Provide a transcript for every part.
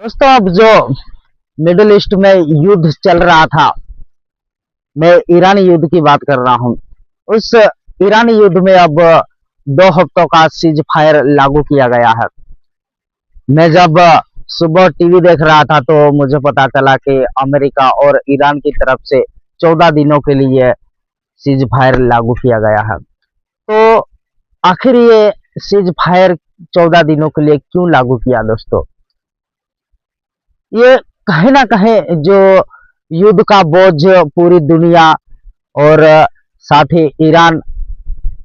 दोस्तों, अब जो मिडिल ईस्ट में युद्ध चल रहा था, मैं ईरानी युद्ध की बात कर रहा हूं। उस ईरानी युद्ध में अब 2 हफ्तों का सीज फायर लागू किया गया है। मैं जब सुबह टीवी देख रहा था तो मुझे पता चला कि अमेरिका और ईरान की तरफ से 14 दिनों के लिए सीज फायर लागू किया गया है। तो आखिर ये सीज फायर 14 दिनों के लिए क्यों लागू किया दोस्तों? ये कहीं ना कहीं जो युद्ध का बोझ पूरी दुनिया और साथ ही ईरान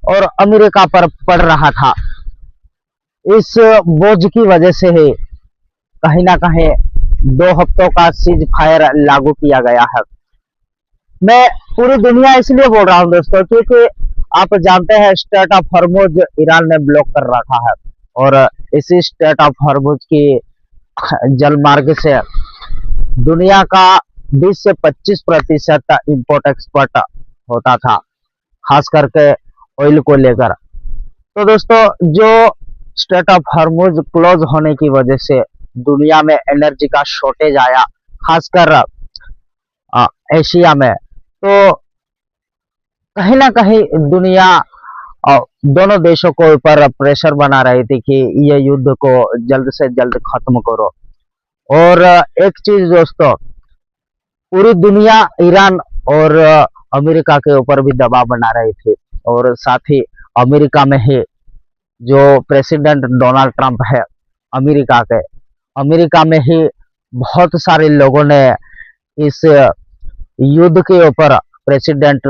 और अमेरिका पर पड़ रहा था, इस बोझ की वजह से ही कहीं ना कहीं 2 हफ्तों का सीज फायर लागू किया गया है। मैं पूरी दुनिया इसलिए बोल रहा हूं दोस्तों, क्योंकि आप जानते हैं स्ट्रेट ऑफ हॉर्मुज ईरान ने ब्लॉक कर रखा है और इसी स्ट्रेट ऑफ हॉर्मुज की जल मार्ग से दुनिया का 20 से 25% इंपोर्ट एक्सपोर्ट होता था, खास करके ऑयल को लेकर। तो दोस्तों, जो स्ट्रेट ऑफ हॉर्मुज क्लोज होने की वजह से दुनिया में एनर्जी का शॉर्टेज आया, खासकर एशिया में। तो कहीं ना कहीं दुनिया दोनों देशों को ऊपर प्रेशर बना रही थी कि ये युद्ध को जल्द से जल्द खत्म करो। और एक चीज दोस्तों, पूरी दुनिया ईरान और अमेरिका के ऊपर भी दबाव बना रही थी। और साथ ही अमेरिका में ही जो प्रेसिडेंट डोनाल्ड ट्रंप है अमेरिका में ही बहुत सारे लोगों ने इस युद्ध के ऊपर प्रेसिडेंट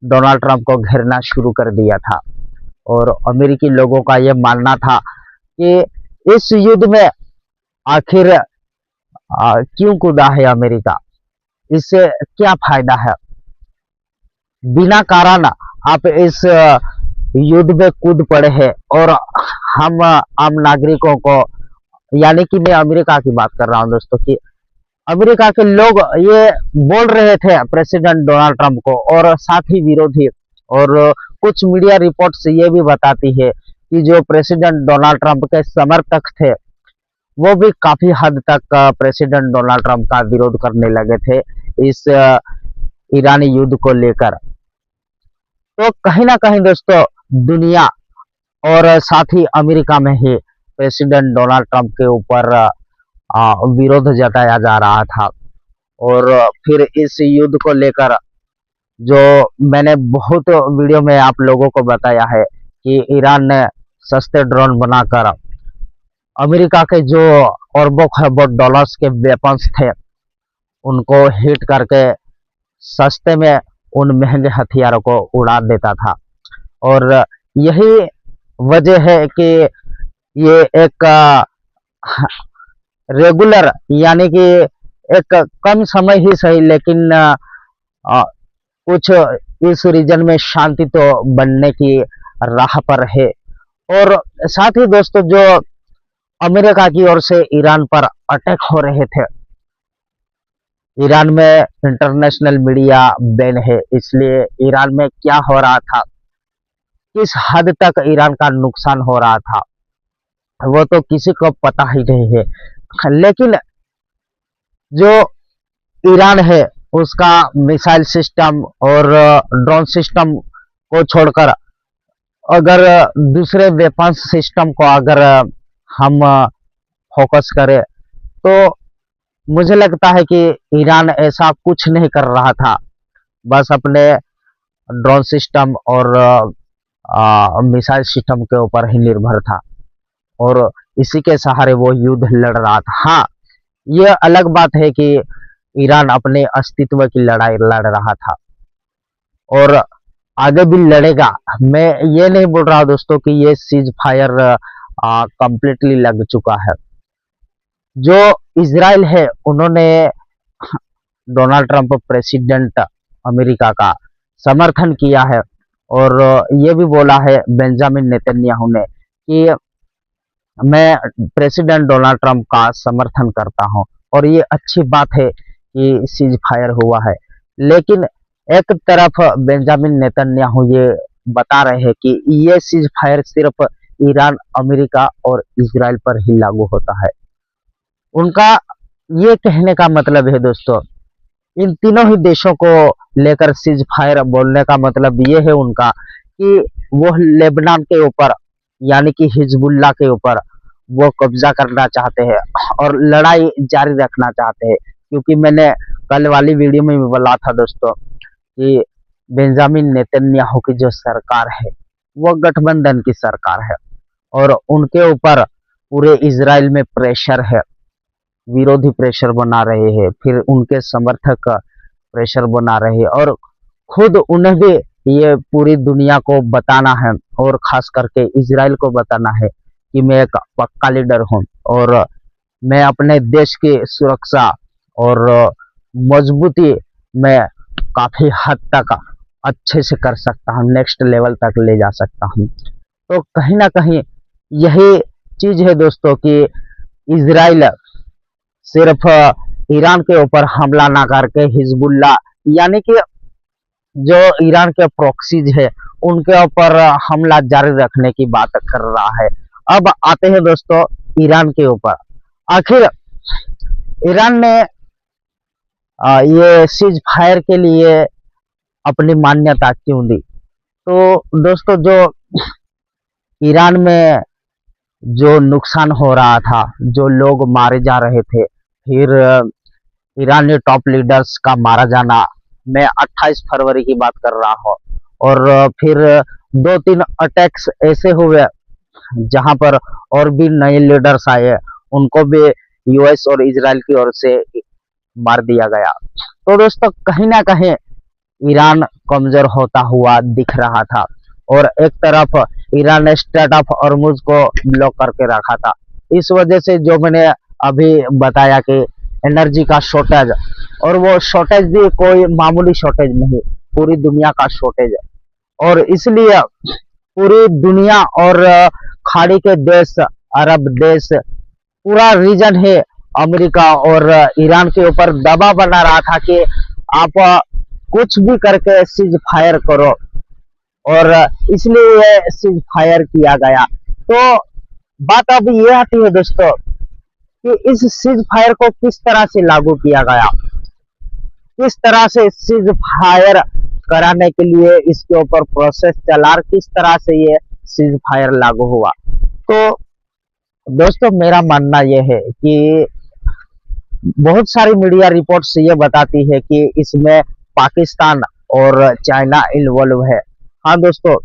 डोनाल्ड ट्रंप को घेरना शुरू कर दिया था। और अमेरिकी लोगों का यह मानना था कि इस युद्ध में आखिर क्यों कूदा है अमेरिका, इससे क्या फायदा है, बिना कारण आप इस युद्ध में कूद पड़े हैं। और हम आम नागरिकों को, यानी कि मैं अमेरिका की बात कर रहा हूं दोस्तों, कि अमेरिका के लोग ये बोल रहे थे प्रेसिडेंट डोनाल्ड ट्रंप को, और साथ ही विरोधी, और कुछ मीडिया रिपोर्ट्स ये भी बताती है कि जो प्रेसिडेंट डोनाल्ड ट्रंप के समर्थक थे वो भी काफी हद तक प्रेसिडेंट डोनाल्ड ट्रंप का विरोध करने लगे थे इस ईरानी युद्ध को लेकर। तो कहीं ना कहीं दोस्तों, दुनिया और साथ ही अमेरिका में ही प्रेसिडेंट डोनाल्ड ट्रंप के ऊपर विरोध जताया जा रहा था। और फिर इस युद्ध को लेकर जो मैंने बहुत वीडियो में आप लोगों को बताया है कि ईरान ने सस्ते ड्रोन बनाकर अमेरिका के जो अरबों खरबों डॉलर्स के वेपन्स थे उनको हिट करके सस्ते में उन महंगे हथियारों को उड़ा देता था। और यही वजह है कि ये एक रेगुलर, यानी कि एक कम समय ही सही, लेकिन कुछ इस रीजन में शांति तो बनने की राह पर है। और साथ ही दोस्तों, जो अमेरिका की ओर से ईरान पर अटैक हो रहे थे, ईरान में इंटरनेशनल मीडिया बैन है, इसलिए ईरान में क्या हो रहा था, किस हद तक ईरान का नुकसान हो रहा था, वो तो किसी को पता ही नहीं है। लेकिन जो ईरान है उसका मिसाइल सिस्टम और ड्रोन सिस्टम को छोड़कर अगर दूसरे वेपन्स सिस्टम को अगर हम फोकस करें तो मुझे लगता है कि ईरान ऐसा कुछ नहीं कर रहा था, बस अपने ड्रोन सिस्टम और मिसाइल सिस्टम के ऊपर ही निर्भर था और इसी के सहारे वो युद्ध लड़ रहा था। हाँ, यह अलग बात है कि ईरान अपने अस्तित्व की लड़ाई लड़ रहा था और आगे भी लड़ेगा। मैं ये नहीं बोल रहा दोस्तों कि ये सीज फायर कंप्लीटली लग चुका है। जो इजराइल है उन्होंने डोनाल्ड ट्रंप प्रेसिडेंट अमेरिका का समर्थन किया है और ये भी बोला है बेंजामिन नेतन्याहू ने कि मैं प्रेसिडेंट डोनाल्ड ट्रंप का समर्थन करता हूं। और ये अच्छी बात है कि सीज फायर हुआ है, लेकिन एक तरफ बेंजामिन नेतन्याहू ये बता रहे हैं कि ये सीज फायर सिर्फ ईरान, अमेरिका और इजराइल पर ही लागू होता है। उनका ये कहने का मतलब है दोस्तों, इन तीनों ही देशों को लेकर सीज फायर बोलने का मतलब ये है उनका कि वो लेबनान के ऊपर यानी कि हिजबुल्लाह के ऊपर वो कब्जा करना चाहते हैं और लड़ाई जारी रखना चाहते हैं। क्योंकि मैंने कल वाली वीडियो में भी बोला था दोस्तों कि बेंजामिन नेतन्याहू की जो सरकार है वो गठबंधन की सरकार है और उनके ऊपर पूरे इजराइल में प्रेशर है, विरोधी प्रेशर बना रहे हैं, फिर उनके समर्थक प्रेशर बना रहे हैं और खुद उन्हें भी ये पूरी दुनिया को बताना है और खास करके इजराइल को बताना है कि मैं एक पक्का लीडर हूँ और मैं अपने देश की सुरक्षा और मजबूती में काफी हद तक अच्छे से कर सकता हूँ, नेक्स्ट लेवल तक ले जा सकता हूँ। तो कहीं ना कहीं यही चीज है दोस्तों कि इजराइल सिर्फ ईरान के ऊपर हमला ना करके हिजबुल्ला यानी कि जो ईरान के प्रॉक्सीज है उनके ऊपर हमला जारी रखने की बात कर रहा है। अब आते हैं दोस्तों ईरान के ऊपर। आखिर ईरान ने ये सीज फायर के लिए अपनी मान्यता क्यों दी? तो दोस्तों जो ईरान में जो नुकसान हो रहा था, जो लोग मारे जा रहे थे, फिर ईरानी टॉप लीडर्स का मारा जाना, मैं 28 फरवरी की बात कर रहा हूँ और फिर 2-3 अटैक्स ऐसे हुए जहां पर और भी नए लीडर्स आए, उनको भी यूएस और इजराइल की ओर से मार दिया गया। तो दोस्तों कहीं ना कहीं ईरान कमजोर होता हुआ दिख रहा था और एक तरफ ईरान ने स्टेट ऑफ हॉर्मुज को ब्लॉक करके रखा था। इस वजह से जो मैंने अभी बताया कि एनर्जी का शॉर्टेज, और वो शॉर्टेज भी कोई मामूली शॉर्टेज नहीं, पूरी दुनिया का शॉर्टेज है और इसलिए पूरी दुनिया और खाड़ी के देश, अरब देश, पूरा रीजन है अमेरिका और ईरान के ऊपर दबाव बना रहा था कि आप कुछ भी करके सीज फायर करो और इसलिए ये सीज फायर किया गया। तो बात अब ये आती है दोस्तों कि इस सीज फायर को किस तरह से लागू किया गया, किस तरह से सीज फायर कराने के लिए इसके ऊपर प्रोसेस चला और किस तरह से ये सीज फायर लागू हुआ। तो दोस्तों मेरा मानना यह है कि बहुत सारी मीडिया रिपोर्ट्स ये बताती है कि इसमें पाकिस्तान और चाइना इन्वॉल्व है। हाँ दोस्तों,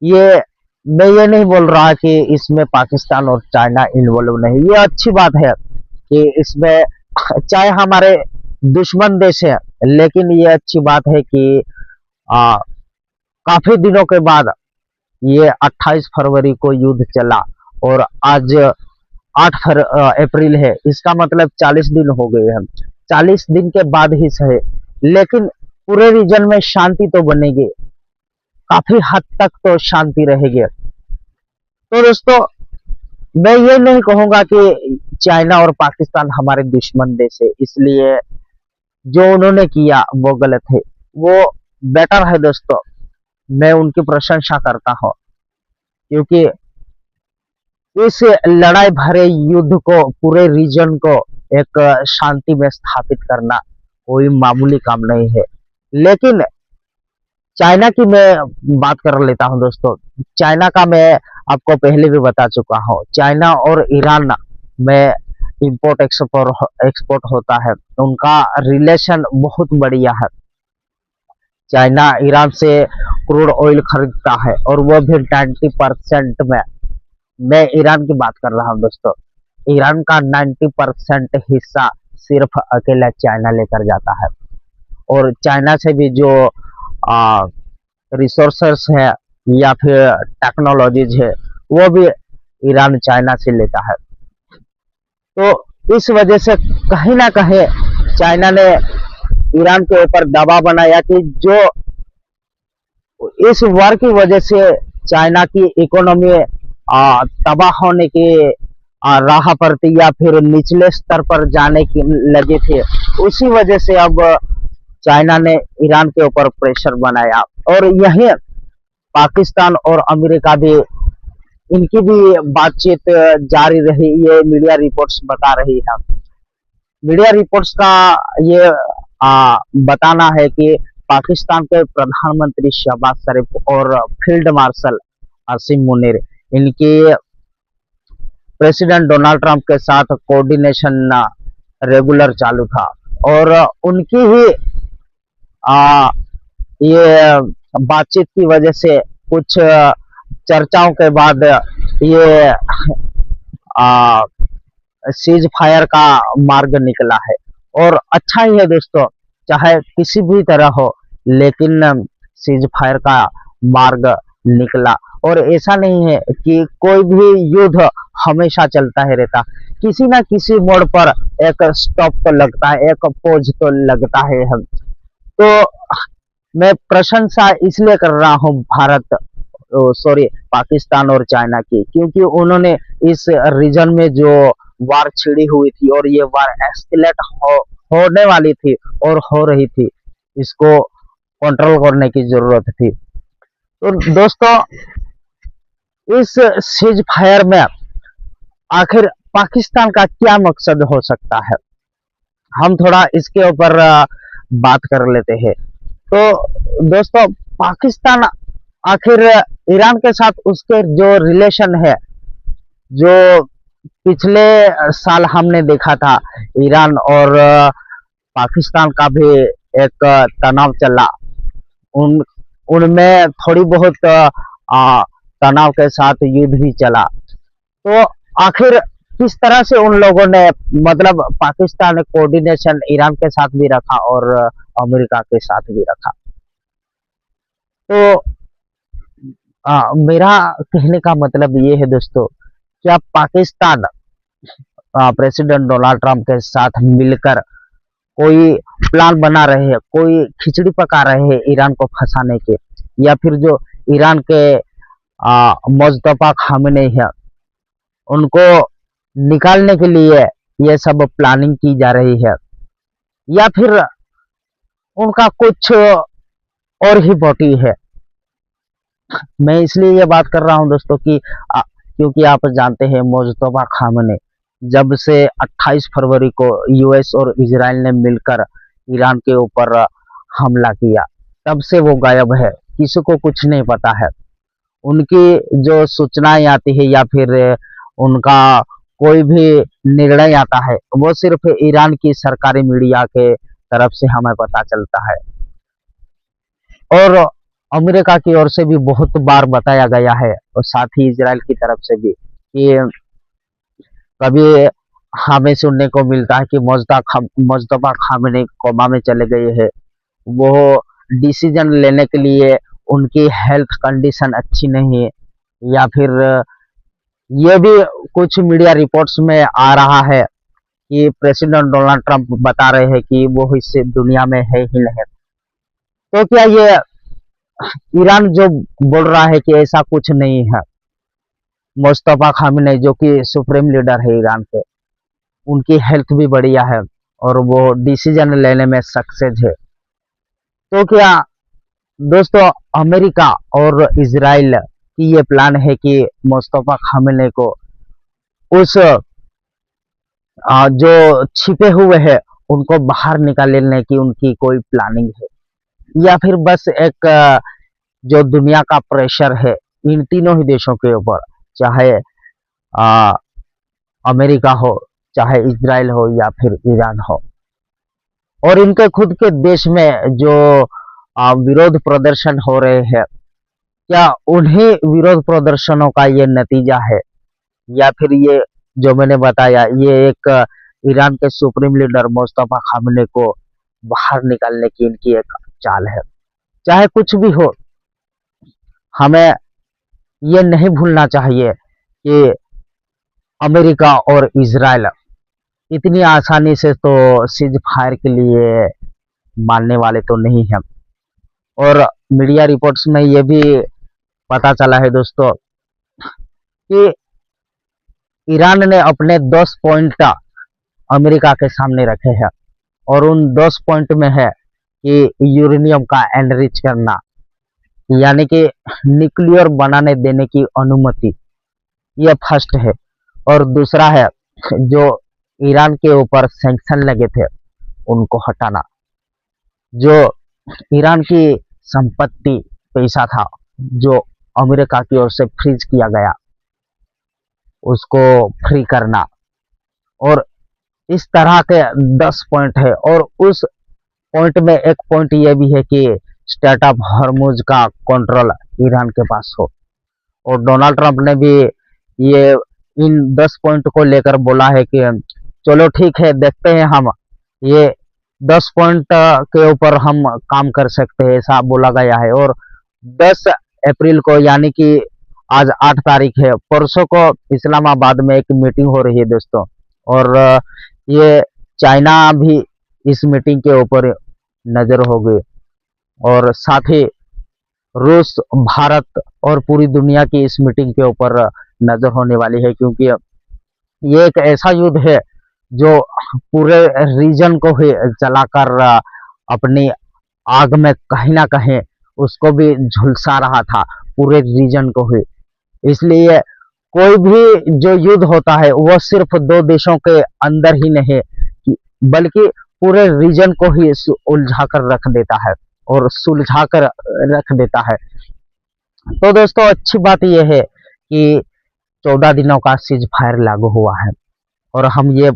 ये मैं ये नहीं बोल रहा कि इसमें पाकिस्तान और चाइना इन्वॉल्व नहीं, ये अच्छी बात है कि इसमें चाहे हमारे दुश्मन देश है, लेकिन ये अच्छी बात है कि आ, काफी दिनों के बाद ये 28 फरवरी को युद्ध चला और आज 8 अप्रैल है, इसका मतलब 40 दिन हो गए हैं। 40 दिन के बाद ही सही, लेकिन पूरे रीजन में शांति तो बनेगी, काफी हद तक तो शांति रहेगी। तो दोस्तों मैं ये नहीं कहूंगा कि चाइना और पाकिस्तान हमारे दुश्मन देश है, इसलिए जो उन्होंने किया वो गलत है, वो बेटर है दोस्तों, मैं उनकी प्रशंसा करता हूँ। क्योंकि इस लड़ाई भरे युद्ध को, पूरे रीजन को एक शांति में स्थापित करना कोई मामूली काम नहीं है। लेकिन चाइना की मैं बात कर लेता हूं दोस्तों। चाइना का मैं आपको पहले भी बता चुका हूं, चाइना और ईरान में इंपोर्ट एक्सपोर्ट होता है, उनका रिलेशन बहुत बढ़िया है। चाइना ईरान से क्रूड ऑयल खरीदता है और वो भी 90% में। मैं ईरान की बात कर रहा हूं दोस्तों, ईरान का 90% हिस्सा सिर्फ अकेला चाइना लेकर जाता है और चाइना से भी जो रिसोर्सेस है या फिर टेक्नोलॉजीज है वो भी ईरान चाइना से लेता है। तो इस वजह से कहीं ना कहीं चाइना ने ईरान के ऊपर दबाव बनाया कि जो इस वार की वजह से चाइना की इकोनॉमी तबाह होने की राह पर थी या फिर निचले स्तर पर जाने की लगे थे, उसी वजह से अब चाइना ने ईरान के ऊपर प्रेशर बनाया और यही पाकिस्तान और अमेरिका भी, इनकी भी बातचीत जारी रही, ये मीडिया रिपोर्ट्स बता रही है। मीडिया रिपोर्ट्स का ये बताना है कि पाकिस्तान के प्रधानमंत्री शहबाज शरीफ और फील्ड मार्शल आसिम मुनीर, इनकी प्रेसिडेंट डोनाल्ड ट्रंप के साथ कोऑर्डिनेशन रेगुलर चालू था। और उनकी ही आ, ये बातचीत की वजह से कुछ चर्चाओं के बाद ये सीज फायर का मार्ग निकला है। और अच्छा ही है दोस्तों, चाहे किसी भी तरह हो, लेकिन सीज फायर का मार्ग निकला। और ऐसा नहीं है कि कोई भी युद्ध हमेशा चलता ही रहता, किसी ना किसी मोड़ पर एक स्टॉप तो लगता है, एक पोज तो लगता है। हम तो मैं प्रशंसा इसलिए कर रहा हूँ भारत, सॉरी पाकिस्तान और चाइना की, क्योंकि उन्होंने इस रीजन में जो वार छिड़ी हुई थी और ये वार एस्केलेट होने वाली थी और हो रही थी, इसको कंट्रोल करने की जरूरत थी। तो दोस्तों, इस सीज फायर में आखिर पाकिस्तान का क्या मकसद हो सकता है, हम थोड़ा इसके ऊपर बात कर लेते हैं। तो दोस्तों, पाकिस्तान आखिर ईरान के साथ उसके जो रिलेशन है, जो पिछले साल हमने देखा था, ईरान और पाकिस्तान का भी एक तनाव चला, उन उनमें थोड़ी बहुत तनाव के साथ युद्ध भी चला। तो आखिर किस तरह से उन लोगों ने, मतलब पाकिस्तान ने कोऑर्डिनेशन ईरान के साथ भी रखा और अमेरिका के साथ भी रखा। तो मेरा कहने का मतलब ये है दोस्तों, क्या पाकिस्तान प्रेसिडेंट डोनाल्ड ट्रंप के साथ मिलकर कोई प्लान बना रहे हैं, कोई खिचड़ी पका रहे हैं ईरान को फंसाने के, या फिर जो ईरान के मुस्तफा खामेनी है उनको निकालने के लिए ये सब प्लानिंग की जा रही है, या फिर उनका कुछ और ही मोटिव है। मैं इसलिए ये बात कर रहा हूं दोस्तों कि क्योंकि आप जानते हैं मुस्तफा खामेनी जब से 28 फरवरी को यूएस और इजराइल ने मिलकर ईरान के ऊपर हमला किया, तब से वो गायब है, किसी को कुछ नहीं पता है। उनकी जो सूचनाएं आती है या फिर उनका कोई भी निर्णय आता है, वो सिर्फ ईरान की सरकारी मीडिया के तरफ से हमें पता चलता है। और अमेरिका की ओर से भी बहुत बार बताया गया है, और साथ ही इजराइल की तरफ से भी, कि कभी हमें सुनने को मिलता है कि मुस्तफा खामेनी कोमा में चले गए हैं, वो डिसीजन लेने के लिए उनकी हेल्थ कंडीशन अच्छी नहीं है, या फिर ये भी कुछ मीडिया रिपोर्ट्स में आ रहा है कि प्रेसिडेंट डोनाल्ड ट्रंप बता रहे हैं कि वो इस दुनिया में है ही नहीं। तो क्या ये ईरान जो बोल रहा है कि ऐसा कुछ नहीं है, मुस्तफा खामेनी जो कि सुप्रीम लीडर है ईरान के, उनकी हेल्थ भी बढ़िया है और वो डिसीजन लेने में सक्सेस है, तो क्या दोस्तों अमेरिका और इजराइल की ये प्लान है कि मुस्तफा खामेनी को उस जो छिपे हुए हैं उनको बाहर निकालने की उनकी कोई प्लानिंग है, या फिर बस एक जो दुनिया का प्रेशर है इन तीनों ही देशों के ऊपर, चाहे आ, अमेरिका हो, चाहे इजराइल हो, या फिर ईरान हो, और इनके खुद के देश में जो विरोध प्रदर्शन हो रहे हैं, क्या उन्हीं विरोध प्रदर्शनों का ये नतीजा है, या फिर ये जो मैंने बताया ये एक ईरान के सुप्रीम लीडर मुस्तफा खामेनी को बाहर निकालने की इनकी एक चाल है। चाहे कुछ भी हो, हमें ये नहीं भूलना चाहिए कि अमेरिका और इजराइल इतनी आसानी से तो सीज फायर के लिए मानने वाले तो नहीं हैं। और मीडिया रिपोर्ट्स में ये भी पता चला है दोस्तों कि ईरान ने अपने 10 पॉइंट अमेरिका के सामने रखे हैं, और उन 10 पॉइंट में है कि यूरेनियम का एनरिच करना, यानी कि न्यूक्लियर बनाने देने की अनुमति, यह फर्स्ट है। और दूसरा है जो ईरान के ऊपर सैंक्शन लगे थे उनको हटाना, जो ईरान की संपत्ति पैसा था जो अमेरिका की ओर से फ्रीज किया गया उसको फ्री करना, और इस तरह के 10 पॉइंट है। और उस पॉइंट में एक पॉइंट ये भी है कि स्टेट ऑफ हॉर्मुज का कंट्रोल ईरान के पास हो। और डोनाल्ड ट्रंप ने भी ये इन 10 पॉइंट को लेकर बोला है कि चलो ठीक है, देखते हैं हम ये 10 पॉइंट के ऊपर हम काम कर सकते हैं, ऐसा बोला गया है। और 10 अप्रैल को, यानी कि आज 8 तारीख है, परसों को इस्लामाबाद में एक मीटिंग हो रही है दोस्तों। और ये चाइना भी इस मीटिंग के ऊपर नजर होगी, और साथ ही रूस, भारत और पूरी दुनिया की इस मीटिंग के ऊपर नजर होने वाली है, क्योंकि ये एक ऐसा युद्ध है जो पूरे रीजन को ही जलाकर अपनी आग में कहीं ना कहीं उसको भी झुलसा रहा था, पूरे रीजन को ही। इसलिए कोई भी जो युद्ध होता है वह सिर्फ दो देशों के अंदर ही नहीं, बल्कि पूरे रीजन को ही उलझा कर रख देता है और सुलझा कर रख देता है। तो दोस्तों, अच्छी बात यह है कि 14 दिनों का सीज फायर लागू हुआ है, और हम ये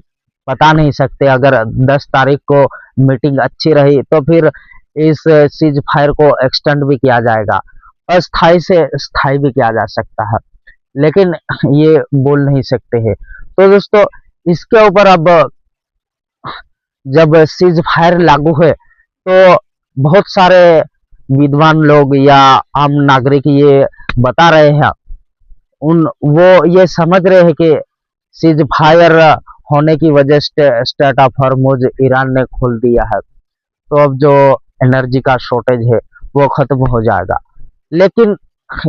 बता नहीं सकते, अगर 10 तारीख को मीटिंग अच्छी रही तो फिर इस सीज फायर को एक्सटेंड भी किया जाएगा, अस्थाई से स्थाई भी किया जा सकता है, लेकिन ये बोल नहीं सकते हैं। तो दोस्तों, इसके ऊपर अब जब सीज फायर लागू है तो बहुत सारे विद्वान लोग या आम नागरिक ये बता रहे हैं, वो ये समझ रहे हैं कि सीज फायर होने की वजह से स्टेट ऑफ हॉर्मुज ईरान ने खोल दिया है, तो अब जो एनर्जी का शॉर्टेज है वो खत्म हो जाएगा। लेकिन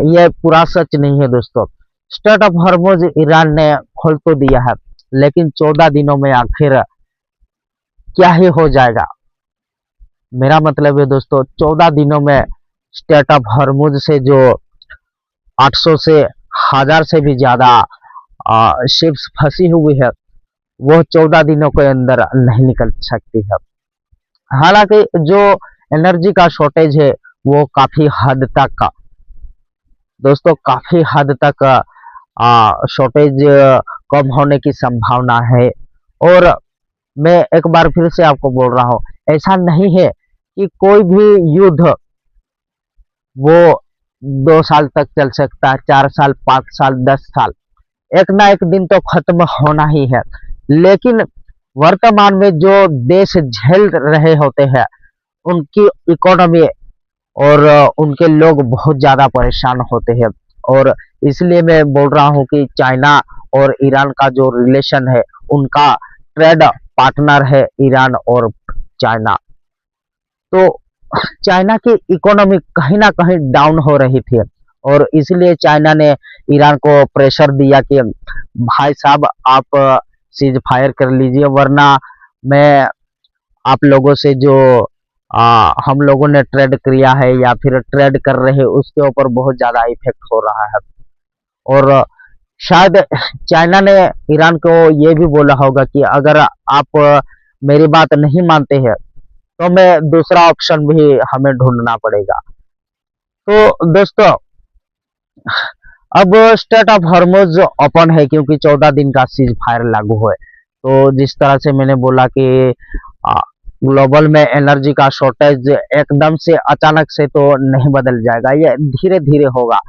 यह पूरा सच नहीं है दोस्तों। स्टेट ऑफ हॉर्मुज ईरान ने खोल तो दिया है, लेकिन 14 दिनों में आखिर क्या ही हो जाएगा। मेरा मतलब है दोस्तों, 14 दिनों में स्टेट ऑफ हॉर्मुज से जो 800 से 1000 से भी ज्यादा शिप्स फंसी हुई है, वो 14 दिनों के अंदर नहीं निकल सकती है। हालांकि जो एनर्जी का शॉर्टेज है वो काफी हद तक दोस्तों, काफी हद तक शॉर्टेज कम होने की संभावना है। और मैं एक बार फिर से आपको बोल रहा हूँ, ऐसा नहीं है कि कोई भी युद्ध वो 2 साल तक चल सकता है, 4 साल, 5 साल, 10 साल, एक ना एक दिन तो खत्म होना ही है। लेकिन वर्तमान में जो देश झेल रहे होते हैं उनकी इकोनॉमी और उनके लोग बहुत ज्यादा परेशान होते हैं, और इसलिए मैं बोल रहा हूं कि चाइना और ईरान का जो रिलेशन है, उनका ट्रेड पार्टनर है ईरान और चाइना। तो चाइना की इकोनॉमी कहीं ना कहीं डाउन हो रही थी, और इसलिए चाइना ने ईरान को प्रेशर दिया कि भाई साहब आप सीज फायर कर लीजिए, वरना मैं आप लोगों से जो हम लोगों ने ट्रेड किया है या फिर ट्रेड कर रहे हैं उसके ऊपर बहुत ज्यादा इफेक्ट हो रहा है। और शायद चाइना ने ईरान को ये भी बोला होगा कि अगर आप मेरी बात नहीं मानते हैं तो मैं दूसरा ऑप्शन भी हमें ढूंढना पड़ेगा। तो दोस्तों, अब स्टेट ऑफ हॉर्मुज ओपन है क्योंकि 14 दिन का सीज फायर लागू है। तो जिस तरह से मैंने बोला कि ग्लोबल में एनर्जी का शॉर्टेज एकदम से अचानक से तो नहीं बदल जाएगा, ये धीरे धीरे होगा,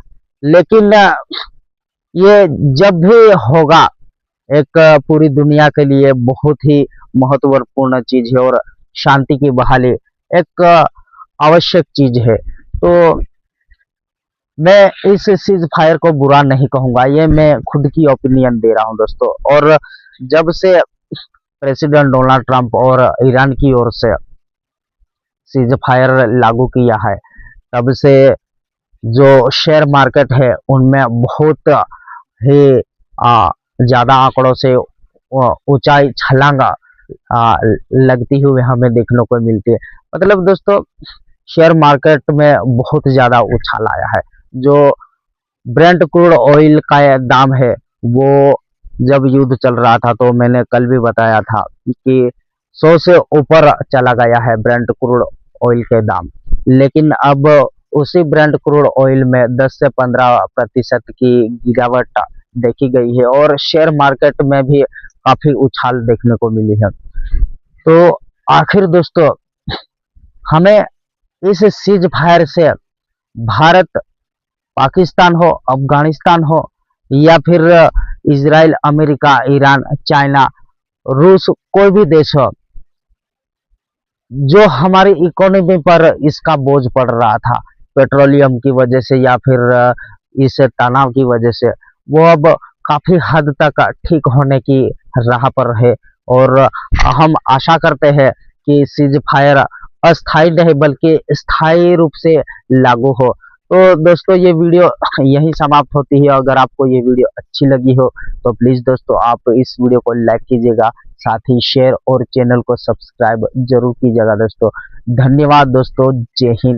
लेकिन ये जब भी होगा एक पूरी दुनिया के लिए बहुत ही महत्वपूर्ण चीज है, और शांति की बहाली एक आवश्यक चीज है। तो मैं इस सीज फायर को बुरा नहीं कहूंगा, ये मैं खुद की ओपिनियन दे रहा हूं दोस्तों। और जब से प्रेसिडेंट डोनाल्ड ट्रंप और ईरान की ओर से सीज फायर लागू किया है, तब से जो शेयर मार्केट है उनमें बहुत ही ज्यादा आंकड़ों से ऊंचाई छलांग लगती हुई हमें देखने को मिलती है। मतलब दोस्तों, शेयर मार्केट में बहुत ज्यादा उछाल आया है। जो ब्रेंट क्रूड ऑयल का दाम है वो जब युद्ध चल रहा था, तो मैंने कल भी बताया था कि 100 से ऊपर चला गया है ब्रेंट क्रूड ऑयल के दाम। लेकिन अब उसी ब्रेंट क्रूड ऑयल में 10 से 15% की गिरावट देखी गई है और शेयर मार्केट में भी काफी उछाल देखने को मिली है। तो आखिर दोस्तों, हमें इस सीज फायर से भारत, पाकिस्तान हो, अफगानिस्तान हो, या फिर इजराइल, अमेरिका, ईरान, चाइना, रूस, कोई भी देश हो, जो हमारी इकोनॉमी पर इसका बोझ पड़ रहा था पेट्रोलियम की वजह से या फिर इस तनाव की वजह से, वो अब काफी हद तक ठीक होने की राह पर है। और हम आशा करते हैं कि सीज फायर अस्थायी नहीं बल्कि स्थायी रूप से लागू हो। तो दोस्तों, ये वीडियो यहीं समाप्त होती है। अगर आपको ये वीडियो अच्छी लगी हो तो प्लीज दोस्तों आप इस वीडियो को लाइक कीजिएगा, साथ ही शेयर और चैनल को सब्सक्राइब जरूर कीजिएगा दोस्तों। धन्यवाद दोस्तों, जय हिंद।